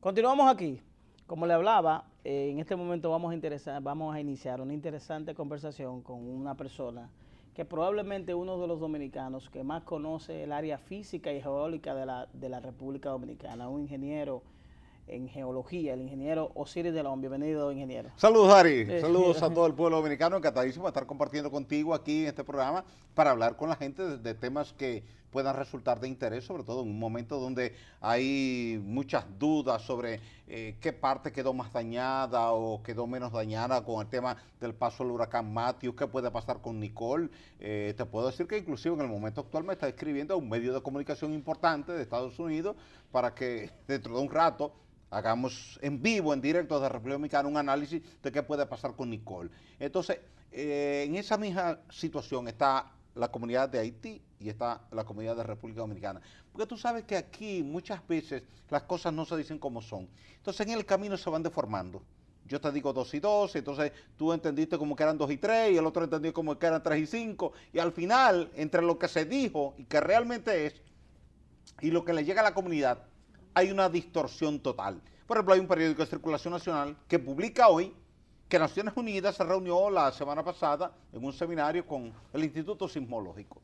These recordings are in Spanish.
Continuamos aquí. Como le hablaba, en este momento vamos a iniciar una interesante conversación con una persona que probablemente uno de los dominicanos que más conoce el área física y geológica de la República Dominicana, un ingeniero en geología, el ingeniero Osiris de León. Bienvenido, ingeniero. Saludos, Ari. Saludos a todo el pueblo dominicano. Encantadísimo de estar compartiendo contigo aquí en este programa para hablar con la gente de temas que puedan resultar de interés, sobre todo en un momento donde hay muchas dudas sobre qué parte quedó más dañada o quedó menos dañada con el tema del paso del huracán Matthew, qué puede pasar con Nicole. Te puedo decir que inclusive en el momento actual me está escribiendo un medio de comunicación importante de Estados Unidos para que dentro de un rato hagamos en vivo, en directo de República Dominicana, un análisis de qué puede pasar con Nicole. Entonces, en esa misma situación está la comunidad de Haití y está la comunidad de República Dominicana. Porque tú sabes que aquí muchas veces las cosas no se dicen como son. Entonces, en el camino se van deformando. Yo te digo 2 y 2, entonces tú entendiste como que eran 2 y 3, y el otro entendió como que eran 3 y 5, y al final, entre lo que se dijo y que realmente es, y lo que le llega a la comunidad, hay una distorsión total. Por ejemplo, hay un periódico de circulación nacional que publica hoy que Naciones Unidas se reunió la semana pasada en un seminario con el Instituto Sismológico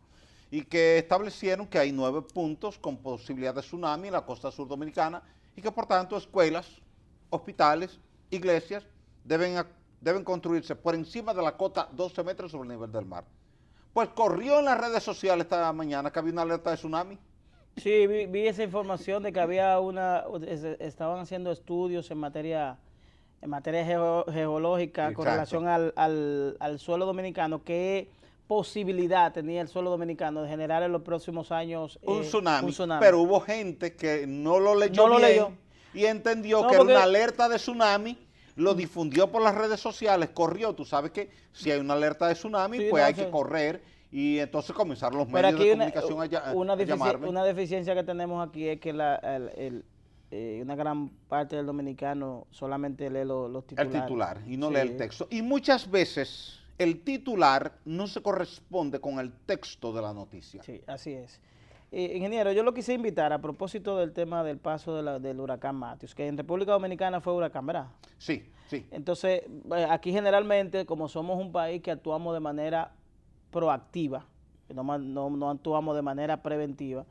y que establecieron que hay 9 puntos con posibilidad de tsunami en la costa sur dominicana y que por tanto escuelas, hospitales, iglesias deben construirse por encima de la cota 12 metros sobre el nivel del mar. Pues corrió en las redes sociales esta mañana que había una alerta de tsunami. Sí, vi esa información de que estaban haciendo estudios en materia geológica. Exacto. Con relación al suelo dominicano. ¿Qué posibilidad tenía el suelo dominicano de generar en los próximos años un tsunami? tsunami? Pero hubo gente que no lo leyó y entendió que era una alerta de tsunami, lo difundió por las redes sociales, corrió. Tú sabes que si hay una alerta de tsunami, sí, pues hay que correr. Y entonces comenzaron los medios de comunicación a llamarme. Una deficiencia que tenemos aquí es que una gran parte del dominicano solamente lee los titulares. El titular y no lee el texto. Y muchas veces el titular no se corresponde con el texto de la noticia. Sí, así es. Ingeniero, yo lo quise invitar a propósito del tema del paso del huracán Matthew, que en República Dominicana fue huracán, ¿verdad? Sí, sí. Entonces, aquí generalmente, como somos un país que actuamos de manera proactiva, no actuamos de manera preventiva,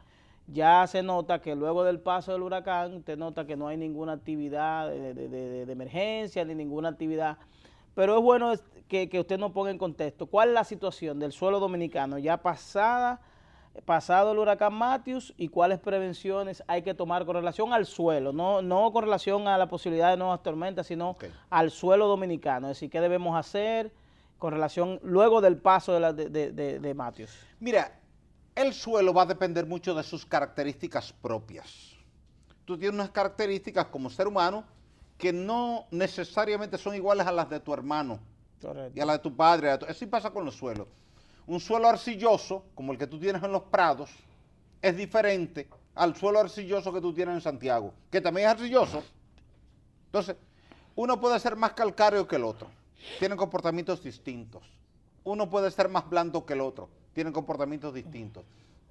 ya se nota que luego del paso del huracán, usted nota que no hay ninguna actividad de emergencia, ni ninguna actividad, pero es bueno que usted nos ponga en contexto cuál es la situación del suelo dominicano ya pasado el huracán Matthew y cuáles prevenciones hay que tomar con relación al suelo, no con relación a la posibilidad de nuevas tormentas, sino al suelo dominicano, es decir, qué debemos hacer con relación luego del paso de Matthew. Mira, el suelo va a depender mucho de sus características propias. Tú tienes unas características como ser humano que no necesariamente son iguales a las de tu hermano. Correcto. Y a las de tu padre. Así pasa con los suelos. Un suelo arcilloso, como el que tú tienes en los prados, es diferente al suelo arcilloso que tú tienes en Santiago, que también es arcilloso. Entonces, uno puede ser más calcáreo que el otro. Tienen comportamientos distintos. Uno puede ser más blando que el otro. Tienen comportamientos distintos.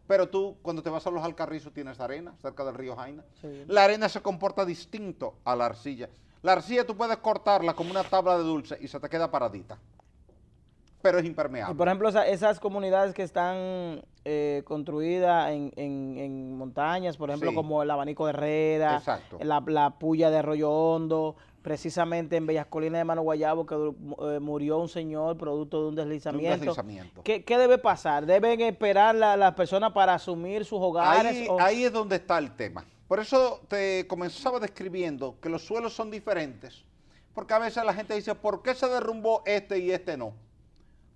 Pero tú, cuando te vas a los Alcarrizos, tienes arena, cerca del río Jaina. Sí. La arena se comporta distinto a la arcilla. La arcilla tú puedes cortarla como una tabla de dulce y se te queda paradita. Pero es impermeable. Y por ejemplo, esas comunidades que están construidas en montañas, por ejemplo, como el Abanico de Herrera, la Puya de Arroyo Hondo, precisamente en Bellas Colinas de Mano Guayabo, que murió un señor producto de un deslizamiento. ¿Qué debe pasar? ¿Deben esperar las personas para asumir sus hogares? Ahí es donde está el tema. Por eso te comenzaba describiendo que los suelos son diferentes, porque a veces la gente dice, ¿por qué se derrumbó este y este no?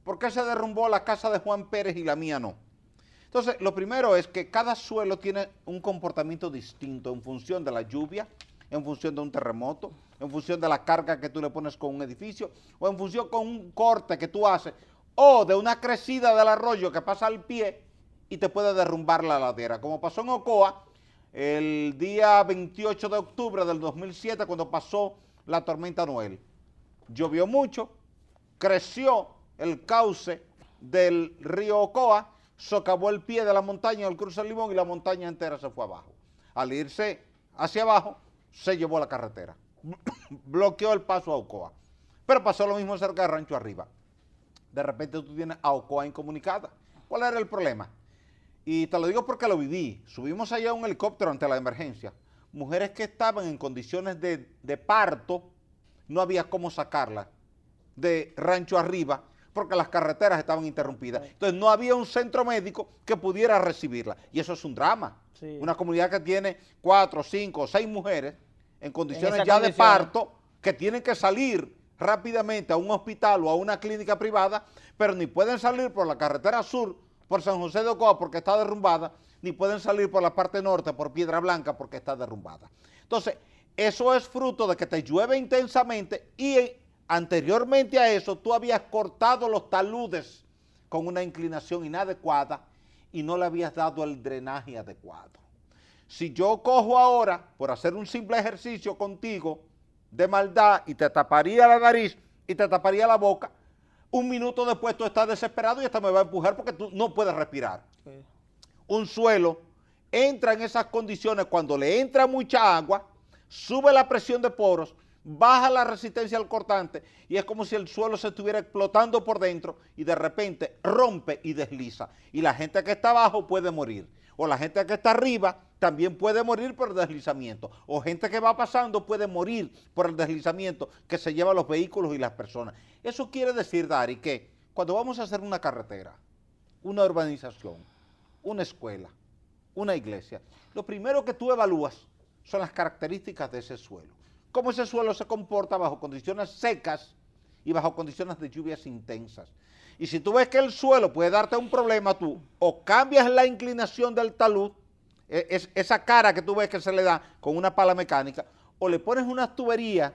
¿Por qué se derrumbó la casa de Juan Pérez y la mía no? Entonces, lo primero es que cada suelo tiene un comportamiento distinto en función de la lluvia, en función de un terremoto, en función de la carga que tú le pones con un edificio, o en función con un corte que tú haces, o de una crecida del arroyo que pasa al pie y te puede derrumbar la ladera, como pasó en Ocoa el día 28 de octubre del 2007, cuando pasó la tormenta Noel. Llovió mucho, creció el cauce del río Ocoa, socavó el pie de la montaña del Cruce del Limón y la montaña entera se fue abajo. Al irse hacia abajo, se llevó la carretera, bloqueó el paso a Ocoa. Pero pasó lo mismo cerca de Rancho Arriba. De repente tú tienes a Ocoa incomunicada. ¿Cuál era el problema? Y te lo digo porque lo viví. Subimos allá a un helicóptero ante la emergencia. Mujeres que estaban en condiciones de parto, no había cómo sacarlas de Rancho Arriba porque las carreteras estaban interrumpidas. Entonces no había un centro médico que pudiera recibirla. Y eso es un drama. Sí. Una comunidad que tiene 4, 5, 6 mujeres en condiciones ya de parto que tienen que salir rápidamente a un hospital o a una clínica privada, pero ni pueden salir por la carretera sur, por San José de Ocoa porque está derrumbada, ni pueden salir por la parte norte, por Piedra Blanca porque está derrumbada. Entonces, eso es fruto de que te llueve intensamente y anteriormente a eso tú habías cortado los taludes con una inclinación inadecuada y no le habías dado el drenaje adecuado. Si yo cojo ahora, por hacer un simple ejercicio contigo de maldad y te taparía la nariz y te taparía la boca, un minuto después tú estás desesperado y hasta me va a empujar porque tú no puedes respirar. Sí. Un suelo entra en esas condiciones cuando le entra mucha agua, sube la presión de poros, baja la resistencia al cortante y es como si el suelo se estuviera explotando por dentro y de repente rompe y desliza. Y la gente que está abajo puede morir. O la gente que está arriba también puede morir por el deslizamiento. O gente que va pasando puede morir por el deslizamiento que se lleva los vehículos y las personas. Eso quiere decir, Dari, que cuando vamos a hacer una carretera, una urbanización, una escuela, una iglesia, lo primero que tú evalúas son las características de ese suelo. Cómo ese suelo se comporta bajo condiciones secas y bajo condiciones de lluvias intensas. Y si tú ves que el suelo puede darte un problema, tú o cambias la inclinación del talud, esa cara que tú ves que se le da con una pala mecánica, o le pones unas tuberías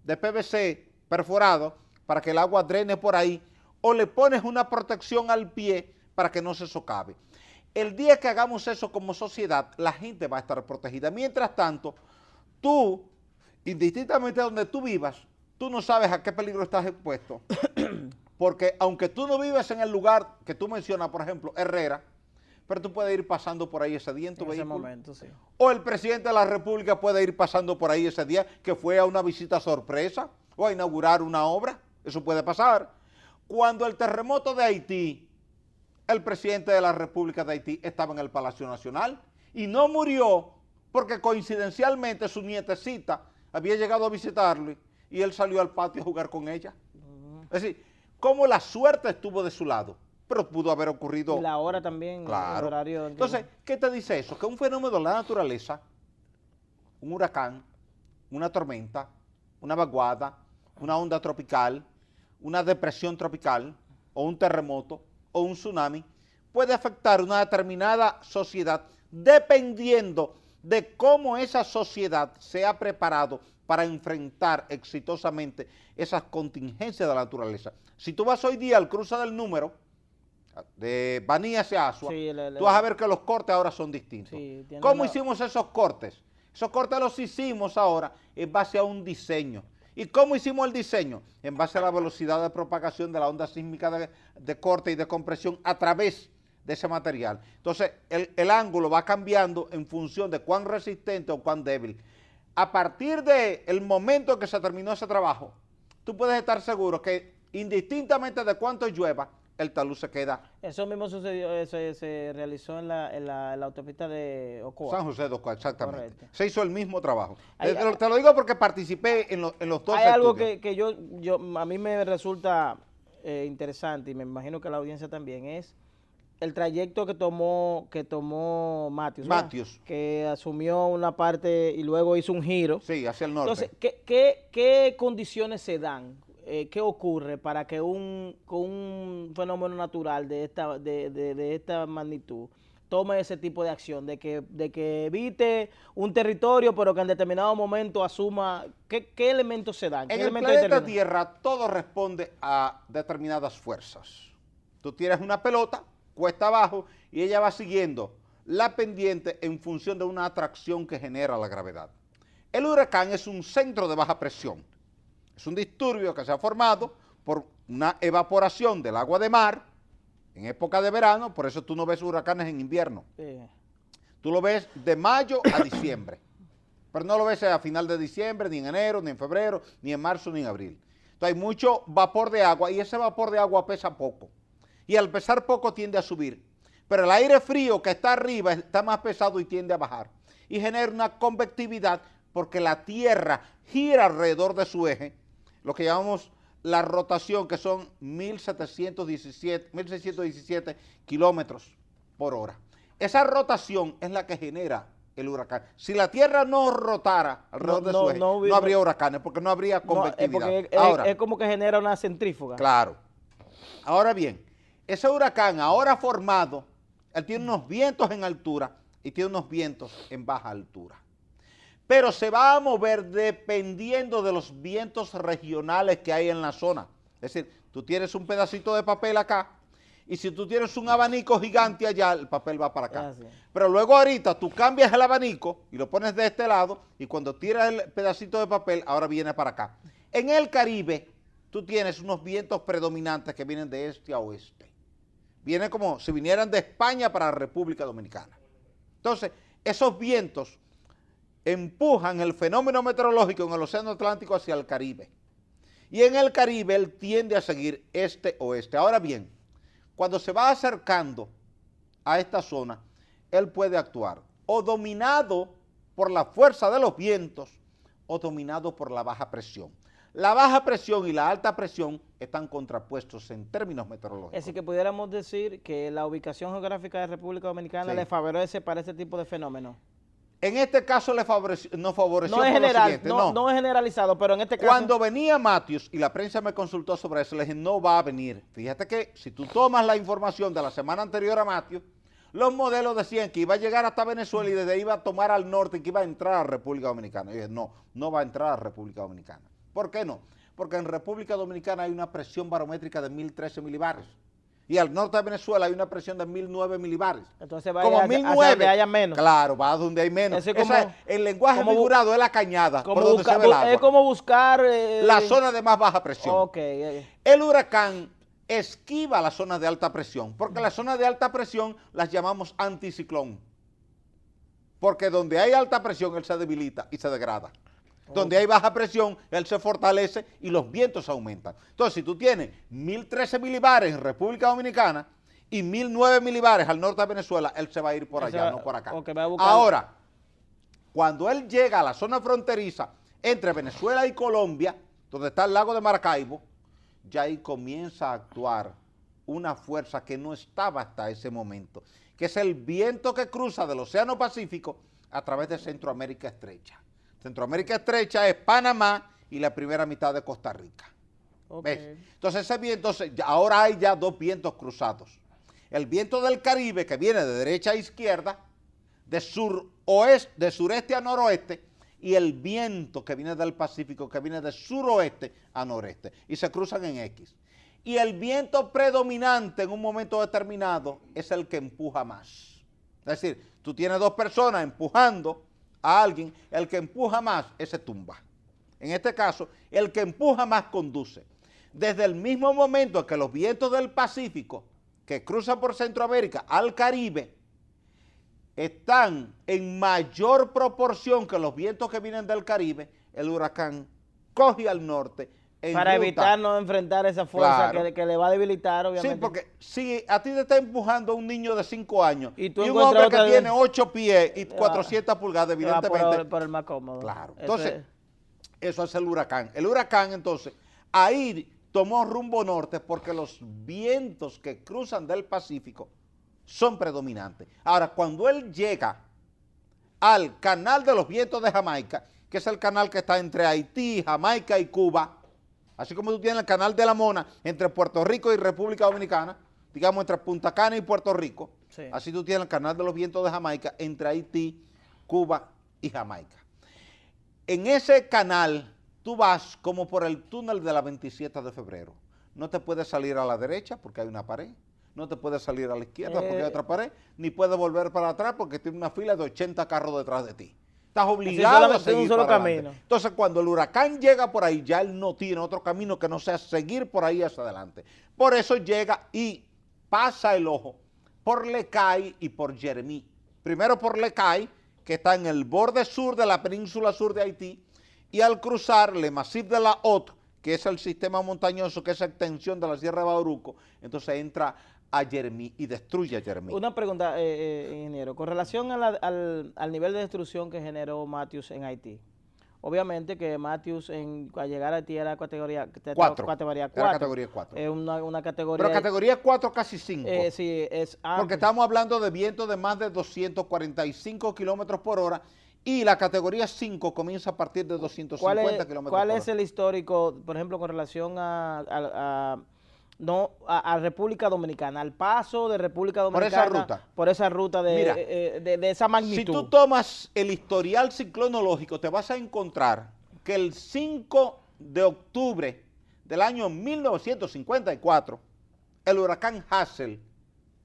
de PVC perforado para que el agua drene por ahí, o le pones una protección al pie para que no se socave. El día que hagamos eso como sociedad, la gente va a estar protegida. Mientras tanto, tú, indistintamente de donde tú vivas, tú no sabes a qué peligro estás expuesto. Porque aunque tú no vives en el lugar que tú mencionas, por ejemplo, Herrera, pero tú puedes ir pasando por ahí ese día en tu vehículo. En ese momento, sí. O el presidente de la República puede ir pasando por ahí ese día que fue a una visita sorpresa o a inaugurar una obra. Eso puede pasar. Cuando el terremoto de Haití, el presidente de la República de Haití estaba en el Palacio Nacional y no murió porque coincidencialmente su nietecita había llegado a visitarlo y él salió al patio a jugar con ella. Es decir, cómo la suerte estuvo de su lado, pero pudo haber ocurrido. Y la hora también, claro. El horario. Entonces, ¿qué te dice eso? Que un fenómeno de la naturaleza, un huracán, una tormenta, una vaguada, una onda tropical, una depresión tropical, o un terremoto, o un tsunami, puede afectar una determinada sociedad dependiendo de cómo esa sociedad se ha preparado para enfrentar exitosamente esas contingencias de la naturaleza. Si tú vas hoy día al cruce del número, de Baní hacia Asua, sí, tú vas a ver que los cortes ahora son distintos. Sí, ¿cómo hicimos esos cortes? Esos cortes los hicimos ahora en base a un diseño. ¿Y cómo hicimos el diseño? En base a la velocidad de propagación de la onda sísmica de corte y de compresión a través de ese material. Entonces, el ángulo va cambiando en función de cuán resistente o cuán débil. A partir del momento que se terminó ese trabajo, tú puedes estar seguro que indistintamente de cuánto llueva, el talud se queda. Eso mismo sucedió, se realizó en la autopista de Ocoa. San José de Ocoa, exactamente. Correcto. Se hizo el mismo trabajo. Te lo digo porque participé en los dos Hay algo que a mí me resulta interesante y me imagino que la audiencia también, es el trayecto que tomó Matthews, que asumió una parte y luego hizo un giro. Sí, hacia el norte. Entonces, ¿qué condiciones se dan? ¿Qué ocurre para que un fenómeno natural de esta magnitud tome ese tipo de acción, de que evite un territorio, pero que en determinado momento asuma? ¿Qué elementos se dan? En el planeta Tierra todo responde a determinadas fuerzas. Tú tienes una pelota, cuesta abajo, y ella va siguiendo la pendiente en función de una atracción que genera la gravedad. El huracán es un centro de baja presión. Es un disturbio que se ha formado por una evaporación del agua de mar en época de verano, por eso tú no ves huracanes en invierno. Sí. Tú lo ves de mayo a diciembre. pero no lo ves a final de diciembre, ni en enero, ni en febrero, ni en marzo, ni en abril. Entonces hay mucho vapor de agua y ese vapor de agua pesa poco. Y al pesar poco tiende a subir. Pero el aire frío que está arriba está más pesado y tiende a bajar. Y genera una convectividad porque la Tierra gira alrededor de su eje, lo que llamamos la rotación, que son 1.617 kilómetros por hora. Esa rotación es la que genera el huracán. Si la Tierra no rotara alrededor de su eje, no habría huracanes, porque no habría convectividad. Ahora, es como que genera una centrífuga. Claro. Ahora bien, ese huracán ahora formado, él tiene unos vientos en altura y tiene unos vientos en baja altura. Pero se va a mover dependiendo de los vientos regionales que hay en la zona. Es decir, tú tienes un pedacito de papel acá, y si tú tienes un abanico gigante allá, el papel va para acá. Pero luego ahorita tú cambias el abanico y lo pones de este lado, y cuando tiras el pedacito de papel, ahora viene para acá. En el Caribe, tú tienes unos vientos predominantes que vienen de este a oeste. Vienen como si vinieran de España para la República Dominicana. Entonces, esos vientos empujan el fenómeno meteorológico en el Océano Atlántico hacia el Caribe. Y en el Caribe él tiende a seguir este-oeste. Ahora bien, cuando se va acercando a esta zona, él puede actuar o dominado por la fuerza de los vientos o dominado por la baja presión. La baja presión y la alta presión están contrapuestos en términos meteorológicos. Es decir, que pudiéramos decir que la ubicación geográfica de República Dominicana le favorece para ese tipo de fenómenos. En este caso nos favoreció no es por general, lo siguiente. No es generalizado, pero en este caso... Cuando venía Matthews, y la prensa me consultó sobre eso, le dije, no va a venir. Fíjate que si tú tomas la información de la semana anterior a Matthews, los modelos decían que iba a llegar hasta Venezuela y desde ahí iba a tomar al norte y que iba a entrar a República Dominicana. Y dije, no va a entrar a República Dominicana. ¿Por qué no? Porque en República Dominicana hay una presión barométrica de 1.013 milibares. Y al norte de Venezuela hay una presión de 1.009 milibares. Entonces va como a donde haya menos. Claro, va a donde hay menos. Como, el lenguaje figurado es la cañada, por donde se ve el agua. Es como buscar... la zona de más baja presión. Okay. El huracán esquiva las zonas de alta presión, porque las zonas de alta presión las llamamos anticiclón. Porque donde hay alta presión, él se debilita y se degrada. Donde hay baja presión, él se fortalece y los vientos aumentan. Entonces, si tú tienes 1.013 milibares en República Dominicana y 1.009 milibares al norte de Venezuela, él se va a ir por allá, no por acá. Ahora, cuando él llega a la zona fronteriza entre Venezuela y Colombia, donde está el lago de Maracaibo, ya ahí comienza a actuar una fuerza que no estaba hasta ese momento, que es el viento que cruza del Océano Pacífico a través de Centroamérica Estrecha. Centroamérica Estrecha es Panamá y la primera mitad de Costa Rica. ¿Ves? Entonces ese viento, ahora hay ya dos vientos cruzados. El viento del Caribe, que viene de derecha a izquierda, de sureste a noroeste, y el viento que viene del Pacífico, que viene de suroeste a noreste, y se cruzan en X. Y el viento predominante en un momento determinado es el que empuja más. Es decir, tú tienes dos personas empujando a alguien, el que empuja más, ese tumba. En este caso, el que empuja más conduce. Desde el mismo momento que los vientos del Pacífico, que cruzan por Centroamérica al Caribe, están en mayor proporción que los vientos que vienen del Caribe, el huracán coge al norte. Para evitar no enfrentar esa fuerza que le va a debilitar, obviamente. Sí, porque si a ti te está empujando un niño de 5 años y un hombre que tiene 8 pies y 400 pulgadas, evidentemente. Por el más cómodo. Claro. Entonces, eso es el huracán. El huracán, entonces, ahí tomó rumbo norte porque los vientos que cruzan del Pacífico son predominantes. Ahora, cuando él llega al canal de los vientos de Jamaica, que es el canal que está entre Haití, Jamaica y Cuba, así como tú tienes el canal de la Mona entre Puerto Rico y República Dominicana, digamos entre Punta Cana y Puerto Rico, sí. Así tú tienes el canal de los vientos de Jamaica entre Haití, Cuba y Jamaica. En ese canal tú vas como por el túnel de la 27 de febrero. No te puedes salir a la derecha porque hay una pared, no te puedes salir a la izquierda porque hay otra pared, ni puedes volver para atrás porque tiene una fila de 80 carros detrás de ti. Estás obligado a seguir un solo camino. Entonces, cuando el huracán llega por ahí, ya él no tiene otro camino que no sea seguir por ahí hacia adelante. Por eso llega y pasa el ojo por Lecay y por Jeremí. Primero por Lecay, que está en el borde sur de la península sur de Haití, y al cruzar Le Massif de la Haute, que es el sistema montañoso, que es la extensión de la Sierra de Bauruco, entonces entra a Jeremie y destruye a Jeremie. Una pregunta, ingeniero, con relación a al nivel de destrucción que generó Matthews en Haití. Obviamente que Matthews al llegar a Haití era categoría 4. Era categoría 4. Es una categoría... Pero categoría 4 casi 5. Sí, es porque estamos hablando de vientos de más de 245 kilómetros por hora, y la categoría 5 comienza a partir de 250 kilómetros por hora. ¿Cuál es el histórico, por ejemplo, con relación a República Dominicana, al paso de República Dominicana? Por esa ruta de esa magnitud. Si tú tomas el historial ciclonológico, te vas a encontrar que el 5 de octubre del año 1954, el huracán Hazel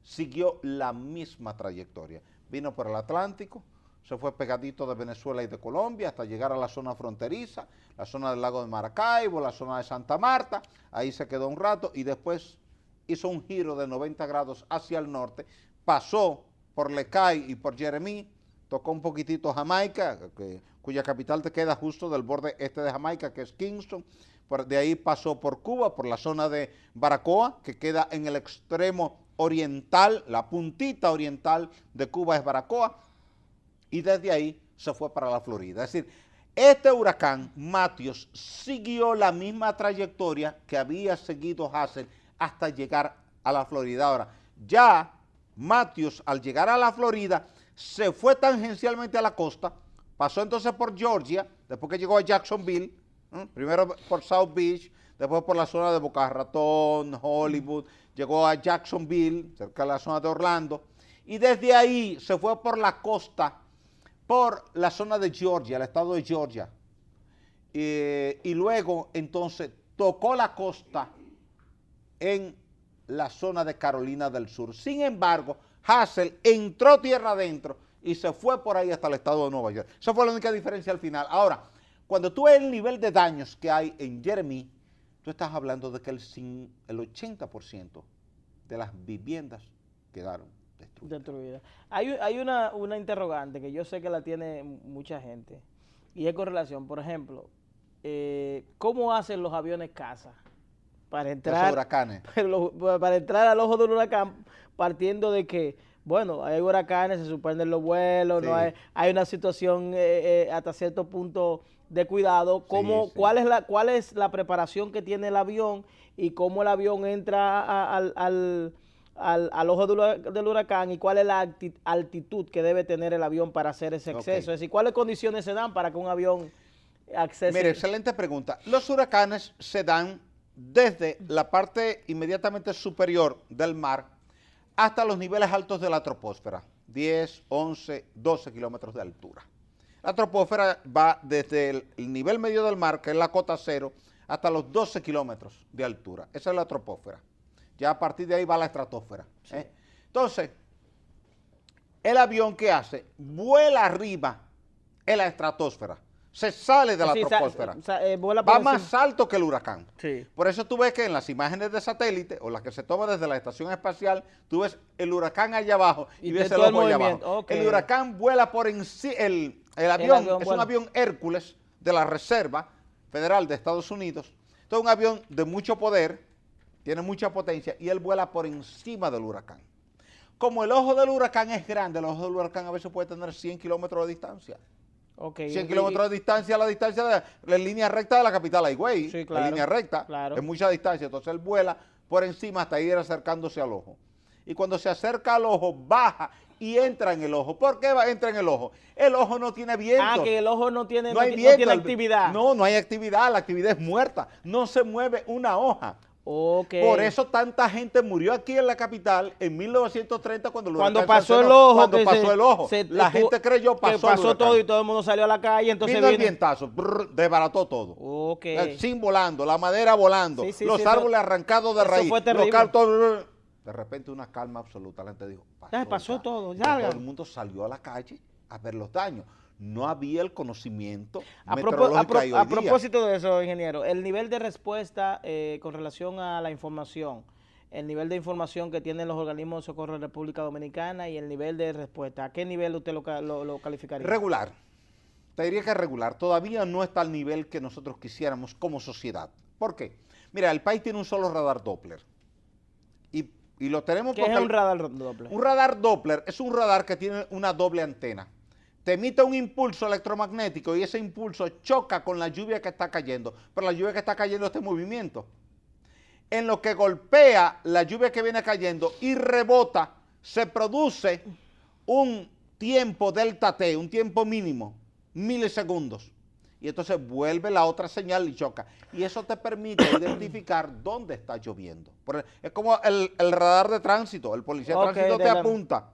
siguió la misma trayectoria. Vino por el Atlántico, se fue pegadito de Venezuela y de Colombia hasta llegar a la zona fronteriza, la zona del lago de Maracaibo, la zona de Santa Marta, ahí se quedó un rato y después hizo un giro de 90 grados hacia el norte, pasó por Lecay y por Jeremie, tocó un poquitito Jamaica, cuya capital te queda justo del borde este de Jamaica, que es Kingston. De ahí pasó por Cuba, por la zona de Baracoa, que queda en el extremo oriental, la puntita oriental de Cuba es Baracoa, y desde ahí se fue para la Florida. Es decir, este huracán Matthews siguió la misma trayectoria que había seguido Hazel hasta llegar a la Florida. Ahora, ya Matthews al llegar a la Florida se fue tangencialmente a la costa, pasó entonces por Georgia, después que llegó a Jacksonville, primero por South Beach, después por la zona de Boca Ratón, Hollywood, llegó a Jacksonville, cerca de la zona de Orlando, y desde ahí se fue por la costa, por la zona de Georgia, el estado de Georgia, y luego entonces tocó la costa en la zona de Carolina del Sur. Sin embargo, Hazel entró tierra adentro y se fue por ahí hasta el estado de Nueva York. Esa fue la única diferencia al final. Ahora, cuando tú ves el nivel de daños que hay en Jeremie, tú estás hablando de que el 80% de las viviendas quedaron destruidas. Hay una interrogante que yo sé que la tiene mucha gente, y es con relación, por ejemplo, ¿cómo hacen los aviones caza para entrar, huracanes? Para entrar al ojo del huracán, partiendo de que, bueno, hay huracanes, se suspenden los vuelos, sí, no hay una situación hasta cierto punto de cuidado. ¿Cómo, sí, sí. ¿Cuál es la preparación que tiene el avión y cómo el avión entra al ojo del huracán, y cuál es la altitud que debe tener el avión para hacer ese acceso? Es decir, ¿cuáles condiciones se dan para que un avión accese? Mire, excelente pregunta. Los huracanes se dan desde la parte inmediatamente superior del mar hasta los niveles altos de la troposfera, 10, 11, 12 kilómetros de altura. La troposfera va desde el nivel medio del mar, que es la cota cero, hasta los 12 kilómetros de altura. Esa es la troposfera. Ya a partir de ahí va la estratosfera. Sí. Entonces, el avión, ¿qué hace? Vuela arriba en la estratosfera. Se sale de la troposfera. Va más alto que el huracán. Sí. Por eso tú ves que en las imágenes de satélite, o las que se toman desde la estación espacial, tú ves el huracán allá abajo y ves el ojo allá abajo. Okay. El huracán vuela por encima. El avión es un avión Hércules de la Reserva Federal de Estados Unidos. Entonces, un avión de mucho poder, tiene mucha potencia, y él vuela por encima del huracán. Como el ojo del huracán es grande, el ojo del huracán a veces puede tener 100 kilómetros de distancia. Okay. 100 kilómetros de distancia, la distancia de la línea recta de la capital Higüey, sí, claro, la línea recta, claro, es mucha distancia, entonces él vuela por encima hasta ir acercándose al ojo. Y cuando se acerca al ojo, baja y entra en el ojo. ¿Por qué entra en el ojo? El ojo no tiene viento. Ah, que el ojo no tiene actividad. No hay actividad, la actividad es muerta, no se mueve una hoja. Okay. Por eso tanta gente murió aquí en la capital en 1930 cuando pasó el ojo. Cuando pasó el ojo. La gente creyó pasó todo y todo el mundo salió a la calle. Entonces vino el vientazo, desbarató todo. Okay. El zinc volando, la madera volando, los árboles arrancados de raíz. Fue terrible. De repente una calma absoluta. La gente dijo, pasó todo. Ya. Todo el mundo salió a la calle a ver los daños. No había el conocimiento meteorológico hoy día. A propósito de eso, ingeniero, el nivel de respuesta con relación a la información el nivel de información que tienen los organismos de socorro en República Dominicana y el nivel de respuesta? ¿A qué nivel usted lo calificaría? Regular. Te diría que regular. Todavía no está al nivel que nosotros quisiéramos como sociedad. ¿Por qué? Mira, el país tiene un solo radar Doppler. Y lo tenemos ¿Qué porque es un radar Doppler? Un radar Doppler es un radar que tiene una doble antena. Te emite un impulso electromagnético y ese impulso choca con la lluvia que está cayendo. Pero la lluvia que está cayendo está en movimiento. En lo que golpea la lluvia que viene cayendo y rebota, se produce un tiempo delta T, un tiempo mínimo, milisegundos. Y entonces vuelve la otra señal y choca. Y eso te permite identificar dónde está lloviendo. Es como el radar de tránsito, el policía de tránsito te apunta.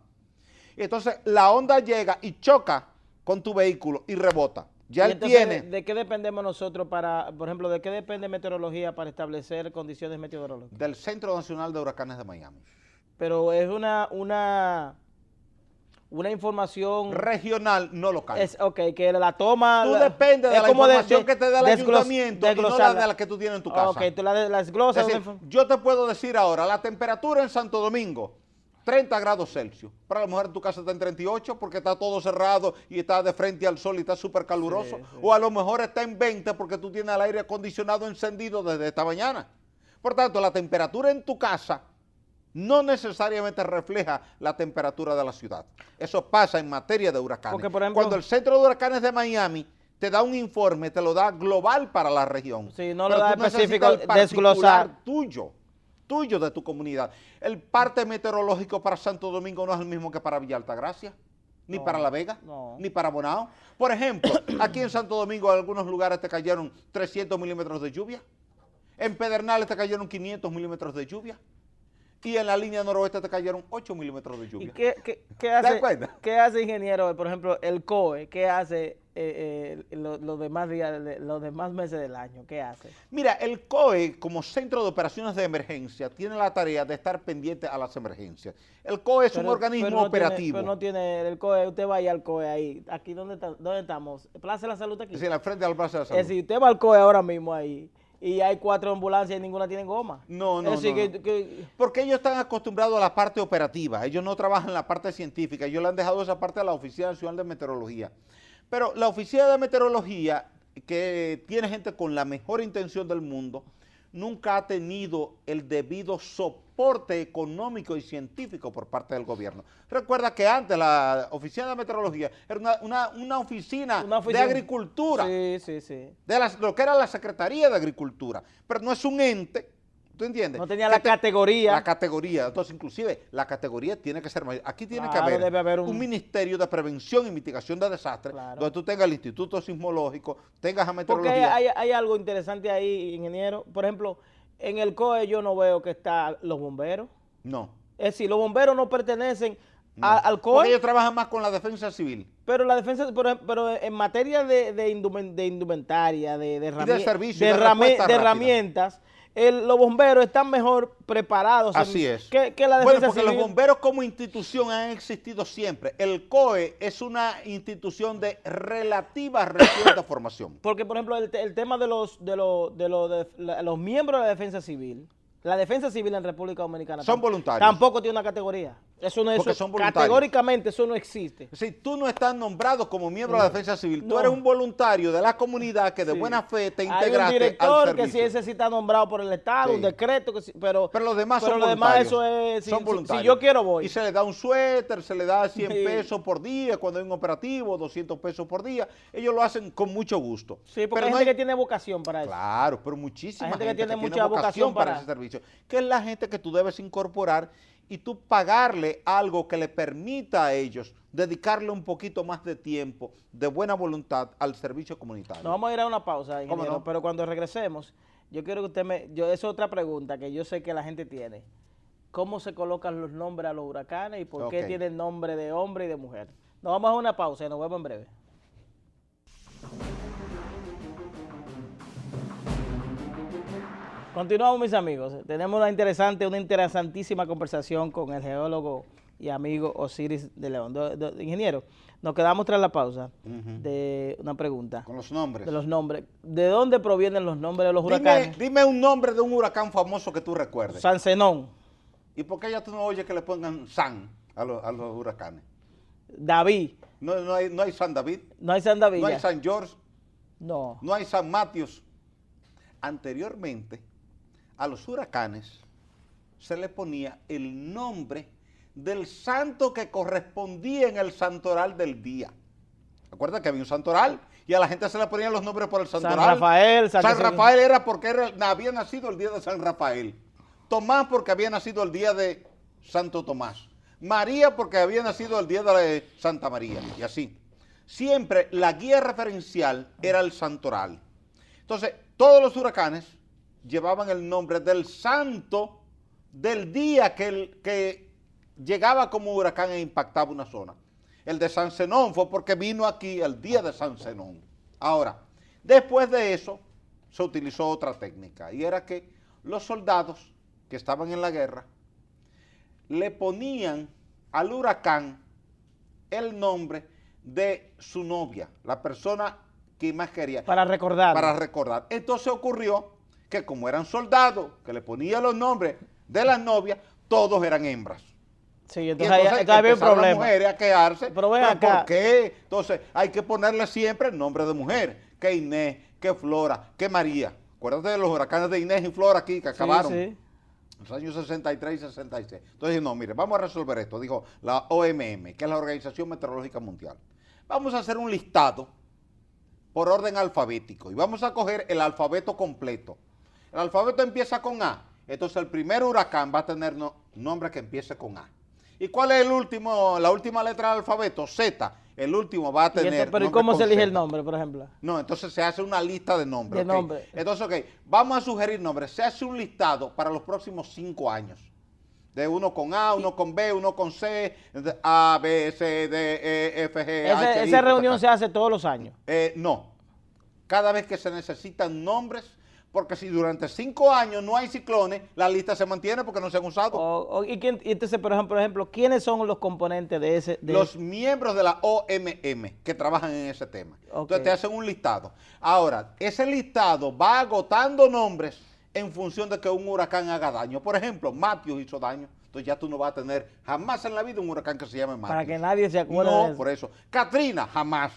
Y entonces la onda llega y choca con tu vehículo y rebota. Ya él tiene. ¿De qué dependemos nosotros para, por ejemplo, de qué depende meteorología para establecer condiciones meteorológicas? Del Centro Nacional de Huracanes de Miami. Pero es una información regional, no local. Ok, que la toma. Tú dependes de la información que te da el ayuntamiento y no la de la que tú tienes en tu casa. Ok, tú la desglosas. Es decir, yo te puedo decir ahora, la temperatura en Santo Domingo, 30 grados Celsius. Pero a lo mejor en tu casa está en 38 porque está todo cerrado y está de frente al sol y está súper caluroso. Sí, sí. O a lo mejor está en 20 porque tú tienes el aire acondicionado encendido desde esta mañana. Por tanto, la temperatura en tu casa no necesariamente refleja la temperatura de la ciudad. Eso pasa en materia de huracanes. Porque, por ejemplo, cuando el Centro de Huracanes de Miami te da un informe, te lo da global para la región. Sí, no lo da específico, desglosar. tuyo de tu comunidad. El parte meteorológico para Santo Domingo no es el mismo que para Villa Altagracia, ni para La Vega, ni para Bonao. Por ejemplo, aquí en Santo Domingo en algunos lugares te cayeron 300 milímetros de lluvia. En Pedernales te cayeron 500 milímetros de lluvia. Y en la línea noroeste te cayeron 8 milímetros de lluvia. ¿Y qué hace, ingeniero, por ejemplo, el COE? ¿Qué hace los demás días, los demás meses del año? ¿Qué hace? Mira, el COE, como centro de operaciones de emergencia, tiene la tarea de estar pendiente a las emergencias. El COE es un organismo operativo. Pero no tiene el COE, usted vaya al COE ahí. Aquí, ¿dónde estamos? ¿Plaza de la Salud aquí? Sí, en la frente al Plaza de la Salud. Es decir, usted va al COE ahora mismo ahí. Y hay 4 ambulancias y ninguna tiene goma. No. Porque ellos están acostumbrados a la parte operativa. Ellos no trabajan en la parte científica. Ellos le han dejado esa parte a la Oficina Nacional de Meteorología. Pero la Oficina de Meteorología, que tiene gente con la mejor intención del mundo, nunca ha tenido el debido soporte económico y científico por parte del gobierno. Recuerda que antes la Oficina de Meteorología era una oficina de agricultura, de lo que era la Secretaría de Agricultura, pero no es un ente, ¿tú entiendes? No tenía la categoría. La categoría, entonces inclusive la categoría tiene que ser mayor. Aquí tiene que haber un Ministerio de Prevención y Mitigación de Desastres, donde tú tengas el Instituto Sismológico, tengas a Meteorología. Porque hay algo interesante ahí, ingeniero. Por ejemplo, en el COE yo no veo que están los bomberos. No. Es decir, los bomberos no pertenecen al COE. Porque ellos trabajan más con la defensa civil. Pero la defensa, pero en materia de indumentaria, de herramientas, los bomberos están mejor preparados. Así es. Que la defensa porque civil. Los bomberos como institución han existido siempre. El COE es una institución de relativa reciente formación. Porque, por ejemplo, el tema de los miembros de la defensa civil, la defensa civil en República Dominicana son voluntarios. Tampoco tiene una categoría. Eso no es eso. Categóricamente eso no existe. Si tú no estás nombrado como miembro de la defensa civil, tú eres un voluntario de la comunidad que de buena fe te integraste al servicio. Hay un director que si ese sí está nombrado por el Estado, un decreto, pero los demás son voluntarios. Eso es, son voluntarios. Si yo quiero voy. Y se le da un suéter, se le da 100 pesos por día cuando hay un operativo, 200 pesos por día. Ellos lo hacen con mucho gusto. Sí, porque hay gente que tiene vocación para eso. Claro, pero muchísima gente que tiene mucha vocación para ese servicio. Que es la gente que tú debes incorporar y tú pagarle algo que le permita a ellos dedicarle un poquito más de tiempo, de buena voluntad al servicio comunitario. Nos vamos a ir a una pausa, ingeniero, pero cuando regresemos, yo quiero que usted es otra pregunta que yo sé que la gente tiene. ¿Cómo se colocan los nombres a los huracanes y por qué tienen nombre de hombre y de mujer? Nos vamos a una pausa y nos vemos en breve. Continuamos, mis amigos. Tenemos una interesantísima conversación con el geólogo y amigo Osiris de León. Ingeniero, nos quedamos tras la pausa de una pregunta. Con los nombres. De los nombres. ¿De dónde provienen los nombres de los huracanes? Dime un nombre de un huracán famoso que tú recuerdes. San Zenón. ¿Y por qué ya tú no oyes que le pongan San a los huracanes? David. No hay San David, No hay San David. no hay ya. San George, No. no hay San Matios. Anteriormente, a los huracanes se le ponía el nombre del santo que correspondía en el santoral del día. ¿Recuerda que había un santoral? Y a la gente se le ponían los nombres por el santoral. San Rafael. San Rafael era porque había nacido el día de San Rafael. Tomás porque había nacido el día de Santo Tomás. María porque había nacido el día de Santa María. Y así. Siempre la guía referencial era el santoral. Entonces, todos los huracanes llevaban el nombre del santo del día que llegaba como huracán e impactaba una zona. El de San Zenón fue porque vino aquí el día de San Zenón. Ahora, después de eso, se utilizó otra técnica, y era que los soldados que estaban en la guerra le ponían al huracán el nombre de su novia, la persona que más quería. Para recordar. Para recordar. Entonces ocurrió que como eran soldados, que le ponían los nombres de las novias, todos eran hembras. Sí, Y entonces había un empezaron problema. las mujeres a quejarse. Pero ven ¿Pero acá. ¿por qué? Entonces hay que ponerle siempre el nombre de mujer. Que Inés, que Flora, que María. Acuérdate de los huracanes de Inés y Flora aquí que acabaron. Sí. En los años 63 y 66. Entonces, no, mire, vamos a resolver esto, dijo la OMM, que es la Organización Meteorológica Mundial. Vamos a hacer un listado por orden alfabético y vamos a coger el alfabeto completo. El alfabeto empieza con A, entonces el primer huracán va a tener nombre que empiece con A. ¿Y cuál es la última letra del alfabeto? Z. El último va a tener. Pero ¿y cómo se elige el nombre, por ejemplo? No, entonces se hace una lista de nombres. De nombres. Entonces, ok, vamos a sugerir nombres. Se hace un listado para los próximos 5 años. De uno con A, uno con B, uno con C, A, B, C, D, E, F, G, H, I. Esa reunión se hace todos los años. No. Cada vez que se necesitan nombres, porque si durante 5 años no hay ciclones, la lista se mantiene porque no se han usado. Y entonces, por ejemplo, ¿quiénes son los componentes de ese? Los miembros de la OMM que trabajan en ese tema. Okay. Entonces te hacen un listado. Ahora, ese listado va agotando nombres en función de que un huracán haga daño. Por ejemplo, Matios hizo daño. Entonces ya tú no vas a tener jamás en la vida un huracán que se llame Matios. Para que nadie se acuerde de No, eso. por eso. Katrina, jamás.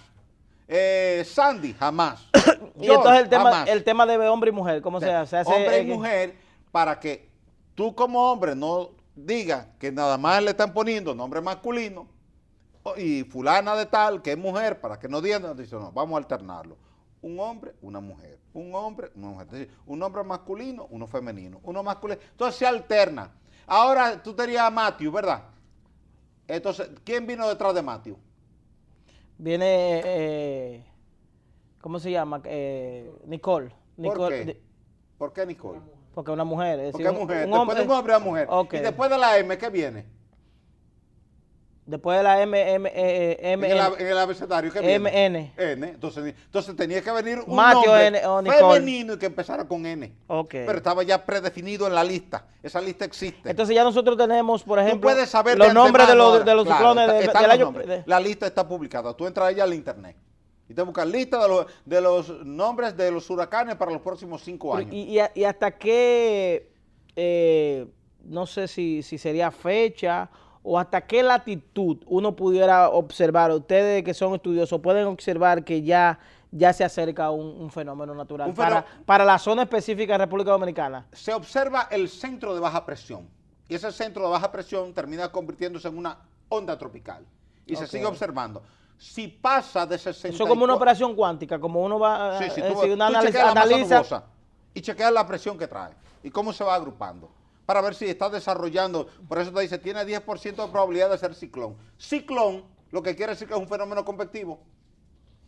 Sandy, jamás. Y George, entonces jamás. el tema de hombre y mujer, ¿cómo se hace? Hombre y mujer, para que tú como hombre no digas que nada más le están poniendo nombre masculino y fulana de tal, que es mujer, para que no digan, dice, no, vamos a alternarlo. Un hombre, una mujer. Un hombre, una mujer. Es decir, un hombre masculino, uno femenino. Uno masculino. Entonces se alterna. Ahora tú tenías a Matthew, ¿verdad? Entonces, ¿quién vino detrás de Matthew? Viene, ¿cómo se llama? Nicole. ¿Por qué? ¿Por qué Nicole? Porque una mujer. Es Porque decir, es mujer. un Después hombre, de un hombre a mujer. Okay. Y después de la M, ¿qué viene? Después de la M, en el abecedario, ¿qué viene? N. N. Entonces tenía que venir un Matthew nombre N o Nicole. femenino y que empezara con N. Okay. Pero estaba ya predefinido en la lista. Esa lista existe. Entonces ya nosotros tenemos, por ejemplo, tú puedes saber los nombres de los claro, ciclones del año. La lista está publicada. Tú entras allá al internet y te buscas lista de los nombres de los huracanes para los próximos 5 años. Y hasta qué, no sé si sería fecha o hasta qué latitud uno pudiera observar, ustedes que son estudiosos pueden observar que ya se acerca un fenómeno natural para la zona específica de República Dominicana. Se observa el centro de baja presión y ese centro de baja presión termina convirtiéndose en una onda tropical y se sigue observando. Si pasa de 64... Eso es como una operación cuántica, como uno va sí, tú chequeas la masa nubosa y chequeas la presión que trae y cómo se va agrupando para ver si está desarrollando. Por eso te dice, tiene 10% de probabilidad de ser ciclón. Ciclón, lo que quiere decir que es un fenómeno convectivo.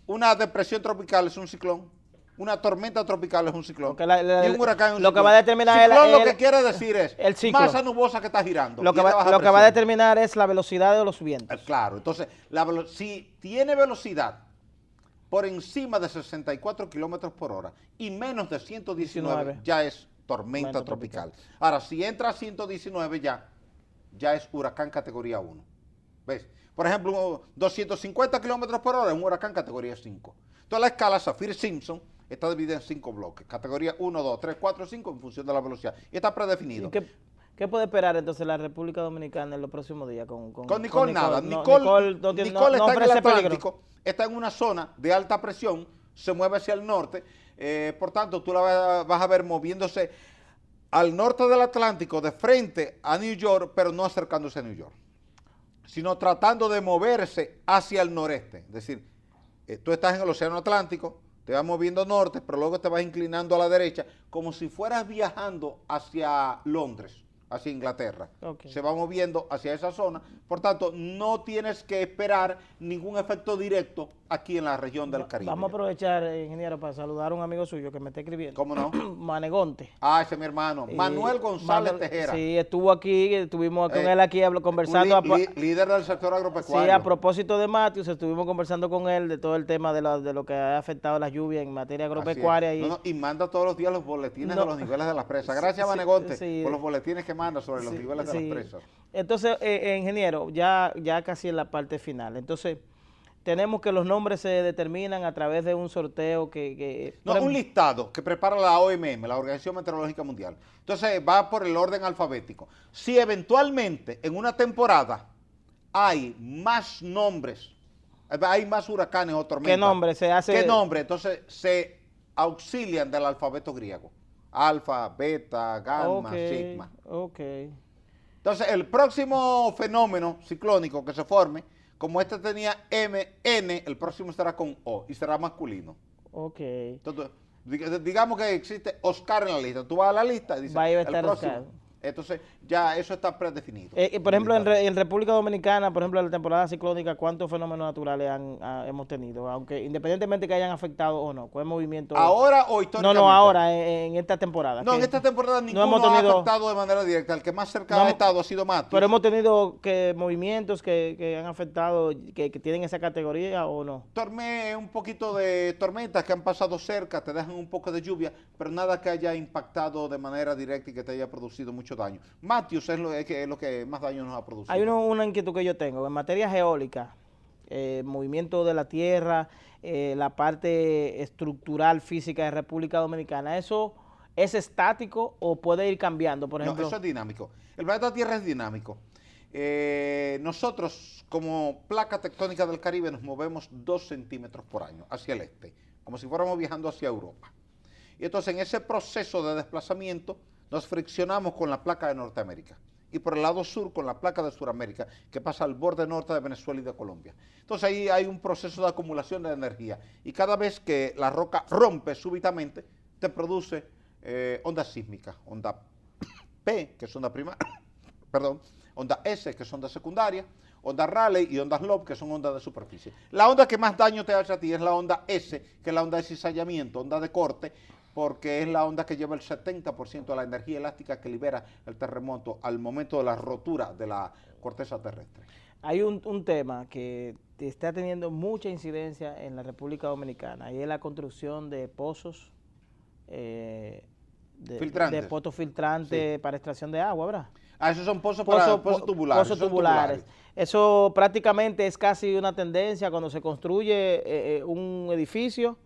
Una depresión tropical es un ciclón. Una tormenta tropical es un ciclón. Y un huracán es un lo ciclón. Que va a determinar ciclón lo que quiere decir es el ciclo. Masa nubosa que está girando. Lo que va a determinar es la velocidad de los vientos. Claro, entonces, si tiene velocidad por encima de 64 kilómetros por hora y menos de 119, ya es tormenta tropical. Ahora, si entra a 119 ya es huracán categoría 1. ¿Ves? Por ejemplo, 250 kilómetros por hora es un huracán categoría 5. Entonces la escala Saffir-Simpson está dividida en 5 bloques. Categoría 1, 2, 3, 4, 5 en función de la velocidad. Y está predefinido. ¿Qué puede esperar entonces la República Dominicana en los próximos días con Nicole? Nada. No, Nicole no está en el ofrece Atlántico, peligro. está en una zona de alta presión, se mueve hacia el norte, por tanto tú la vas a ver moviéndose al norte del Atlántico, de frente a New York, pero no acercándose a New York, sino tratando de moverse hacia el noreste. Es decir, tú estás en el Océano Atlántico, te vas moviendo norte, pero luego te vas inclinando a la derecha, como si fueras viajando hacia Londres, hacia Inglaterra. Okay. Se va moviendo hacia esa zona, por tanto, no tienes que esperar ningún efecto directo aquí en la región del Caribe. Vamos a aprovechar, ingeniero, para saludar a un amigo suyo que me está escribiendo. ¿Cómo no? Manegonte. Ah, ese es mi hermano, Manuel González Tejera. Sí, estuvo aquí, estuvimos con él aquí conversando. Líder del sector agropecuario. Sí, a propósito de Matthews, estuvimos conversando con él de todo el tema de lo que ha afectado las lluvias en materia agropecuaria. Y manda todos los días los boletines de los niveles de las presas. Gracias, Manegonte, por los boletines que manda sobre los niveles de las presas. Entonces, ingeniero, ya casi en la parte final. Entonces, tenemos que los nombres se determinan a través de un sorteo un listado que prepara la OMM, la Organización Meteorológica Mundial. Entonces, va por el orden alfabético. Si eventualmente en una temporada hay más nombres, hay más huracanes o tormentas. ¿Qué nombre se hace? ¿Qué nombre? Entonces, se auxilian del alfabeto griego. Alfa, beta, gamma, sigma. Ok. Entonces, el próximo fenómeno ciclónico que se forme, como este tenía N, el próximo estará con O y será masculino. Ok. Entonces, digamos que existe Oscar en la lista. Tú vas a la lista y dices, va a estar el próximo. Oscar. Entonces, ya eso está predefinido. Por ejemplo, en República Dominicana, por ejemplo, en la temporada ciclónica, ¿cuántos fenómenos naturales hemos tenido? Aunque independientemente que hayan afectado o no, ¿cuál movimiento? ¿Ahora o históricamente? No, ahora, en esta temporada. No, en esta temporada ninguno ha afectado de manera directa. El que más cerca ha estado ha sido Matthews. Pero hemos tenido movimientos que han afectado, que tienen esa categoría o no. Un poquito de tormentas que han pasado cerca, te dejan un poco de lluvia, pero nada que haya impactado de manera directa y que te haya producido mucho daño. Matthews es lo que más daño nos ha producido. Hay una inquietud que yo tengo. En materia geólica, movimiento de la tierra, la parte estructural física de República Dominicana, ¿eso es estático o puede ir cambiando? Por ejemplo, no, eso es dinámico. El planeta Tierra es dinámico. Nosotros, como placa tectónica del Caribe, nos movemos 2 centímetros por año hacia el este, como si fuéramos viajando hacia Europa. Y entonces, en ese proceso de desplazamiento, nos friccionamos con la placa de Norteamérica y por el lado sur con la placa de Sudamérica, que pasa al borde norte de Venezuela y de Colombia. Entonces ahí hay un proceso de acumulación de energía y cada vez que la roca rompe súbitamente, te produce ondas sísmicas, onda P, que es onda primaria, perdón, onda S, que es onda secundaria, onda Rayleigh y ondas Love, que son ondas de superficie. La onda que más daño te hace a ti es la onda S, que es la onda de cizallamiento, onda de corte, porque es la onda que lleva el 70% de la energía elástica que libera el terremoto al momento de la rotura de la corteza terrestre. Hay un tema que está teniendo mucha incidencia en la República Dominicana y es la construcción de pozos, de pozos filtrantes para extracción de agua, ¿verdad? Esos son pozos tubulares. Pozos tubulares. Eso prácticamente es casi una tendencia cuando se construye un edificio.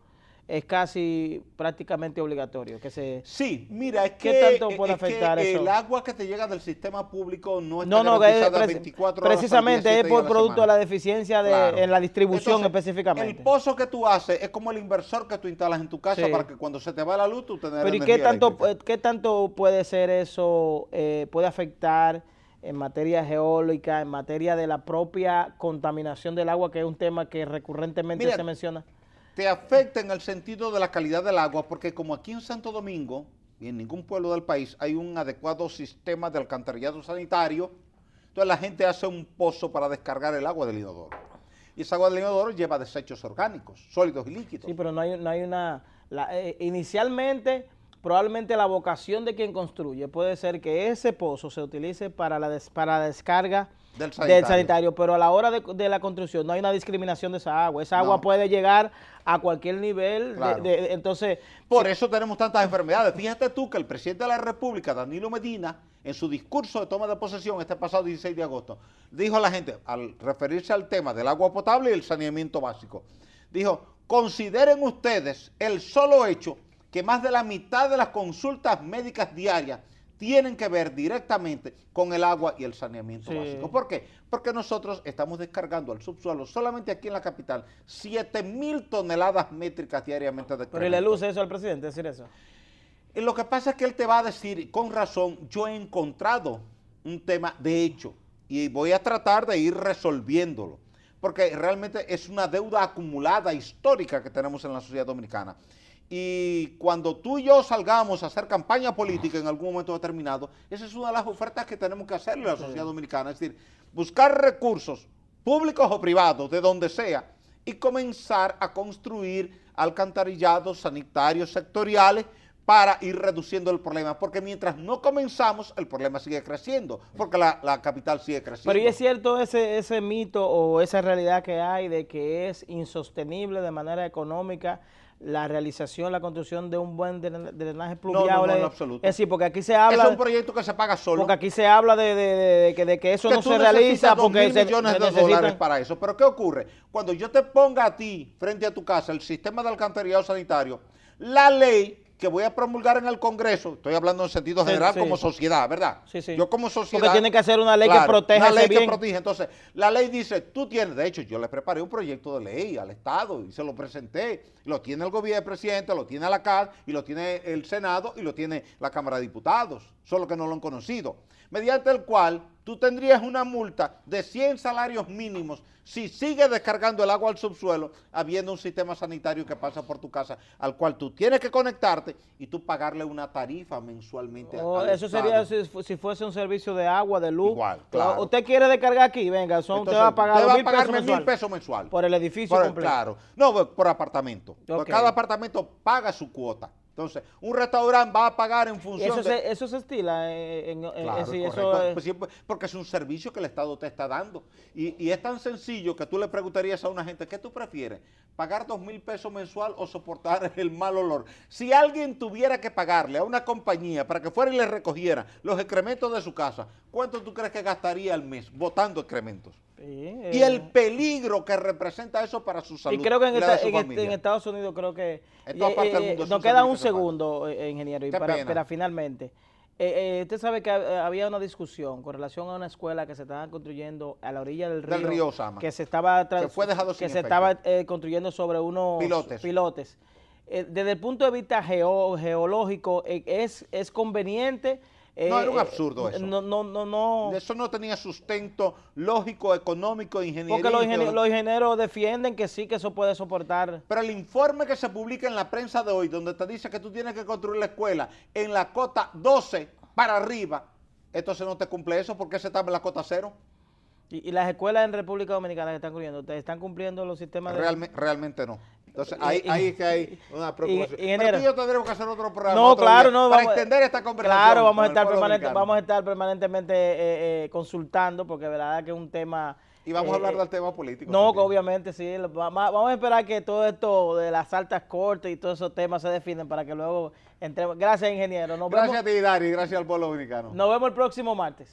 Es casi prácticamente obligatorio que se... Sí, mira, es ¿qué que, tanto puede afectar eso? El agua que te llega del sistema público no está garantizada 24 horas precisamente al día, es por producto de la deficiencia en la distribución. Entonces, específicamente. El pozo que tú haces es como el inversor que tú instalas en tu casa para que cuando se te va la luz tú tengas energía eléctrica. Pero ¿qué tanto puede ser eso, puede afectar en materia geológica, en materia de la propia contaminación del agua, que es un tema que recurrentemente se menciona? Te afecta en el sentido de la calidad del agua, porque como aquí en Santo Domingo y en ningún pueblo del país hay un adecuado sistema de alcantarillado sanitario, entonces la gente hace un pozo para descargar el agua del inodoro. Y esa agua del inodoro lleva desechos orgánicos, sólidos y líquidos. Sí, pero no hay una... inicialmente, probablemente la vocación de quien construye puede ser que ese pozo se utilice para la descarga del sanitario, pero a la hora de la construcción no hay una discriminación de esa agua. Esa agua puede llegar a cualquier nivel. Claro. Entonces, por eso tenemos tantas enfermedades. Fíjate tú que el presidente de la República, Danilo Medina, en su discurso de toma de posesión este pasado 16 de agosto, dijo a la gente, al referirse al tema del agua potable y el saneamiento básico, dijo, consideren ustedes el solo hecho que más de la mitad de las consultas médicas diarias tienen que ver directamente con el agua y el saneamiento Sí. básico. ¿Por qué? Porque nosotros estamos descargando al subsuelo, solamente aquí en la capital, 7.000 toneladas métricas diariamente de Pero ¿y le excremento. luce eso al presidente decir eso? Y lo que pasa es que él te va a decir, con razón, yo he encontrado un tema de hecho y voy a tratar de ir resolviéndolo, porque realmente es una deuda acumulada histórica que tenemos en la sociedad dominicana. Y cuando tú y yo salgamos a hacer campaña política en algún momento determinado, esa es una de las ofertas que tenemos que hacerle a la sociedad dominicana, es decir, buscar recursos públicos o privados, de donde sea, y comenzar a construir alcantarillados sanitarios sectoriales para ir reduciendo el problema, porque mientras no comenzamos, el problema sigue creciendo, porque la capital sigue creciendo. Pero ¿y es cierto ese mito o esa realidad que hay de que es insostenible de manera económica la realización, la construcción de un buen drenaje pluvial? No, en absoluto. Es decir, porque aquí se habla... Es un proyecto que se paga solo. Porque aquí se habla de que eso que no tú se realiza necesitas porque 2.000 millones de dólares para eso. Pero ¿qué ocurre? Cuando yo te ponga a ti, frente a tu casa, el sistema de alcantarillado sanitario, la ley que voy a promulgar en el Congreso, estoy hablando en sentido general como sociedad, ¿verdad? Sí, sí. Yo como sociedad... Porque tiene que hacer una ley que proteja una ley ese bien. que protege. Entonces, la ley dice, tú tienes, de hecho, yo le preparé un proyecto de ley al Estado y se lo presenté. Lo tiene el gobierno, el presidente, lo tiene la CAD, y lo tiene el Senado, y lo tiene la Cámara de Diputados, solo que no lo han conocido. Mediante el cual tú tendrías una multa de 100 salarios mínimos si sigues descargando el agua al subsuelo, habiendo un sistema sanitario que pasa por tu casa, al cual tú tienes que conectarte y tú pagarle una tarifa mensualmente al Eso Estado. sería si fuese un servicio de agua, de luz. Igual, claro. Usted quiere descargar aquí, venga, Entonces, usted va a pagar usted va a 1.000 pagarme pesos 1.000 pesos mensual. por el edificio completo. Claro. No, por apartamento. Ok. Cada apartamento paga su cuota. Entonces, un restaurante va a pagar en ¿Y función eso se estila? Claro, sí, correcto. eso es- Pues sí, porque es un servicio que el Estado te está dando. Y es tan sencillo que tú le preguntarías a una gente, ¿qué tú prefieres? ¿Pagar 2.000 pesos mensual o soportar el mal olor? Si alguien tuviera que pagarle a una compañía para que fuera y le recogiera los excrementos de su casa, ¿cuánto tú crees que gastaría al mes botando excrementos? Sí, Y el peligro que representa eso para su salud. y creo que en, y la de su en familia. Estados Unidos creo que... En todas partes del mundo es nos un queda servicio un que se paga. segundo, ingeniero, y Qué pena. para finalmente. Usted sabe que había una discusión con relación a una escuela que se estaba construyendo a la orilla del río Osama. que se estaba, Que fue dejado sin que se efecto. estaba construyendo sobre unos pilotes. Desde el punto de vista geológico, ¿es conveniente? No, era un absurdo eso. No. Eso no tenía sustento lógico, económico, ingeniería. Porque los ingenieros defienden que sí, que eso puede soportar. Pero el informe que se publica en la prensa de hoy, donde te dice que tú tienes que construir la escuela en la cota 12 para arriba, entonces no te cumple eso porque se está en la cota 0. ¿Y las escuelas en República Dominicana que están cumpliendo, están cumpliendo los sistemas de... Realmente no. Entonces ahí es que hay una preocupación. Pero tú y yo tendremos que hacer otro programa. No, otro claro, día, no. para extender esta conversación. Claro, con el pueblo dominicano. vamos a estar permanentemente consultando, porque de verdad que es un tema... Y vamos a hablar del tema político. No, también. obviamente, sí. Vamos a esperar que todo esto de las altas cortes y todos esos temas se definen para que luego entremos. Gracias, ingeniero. Gracias a ti, Dari, gracias al pueblo dominicano. Nos vemos el próximo martes.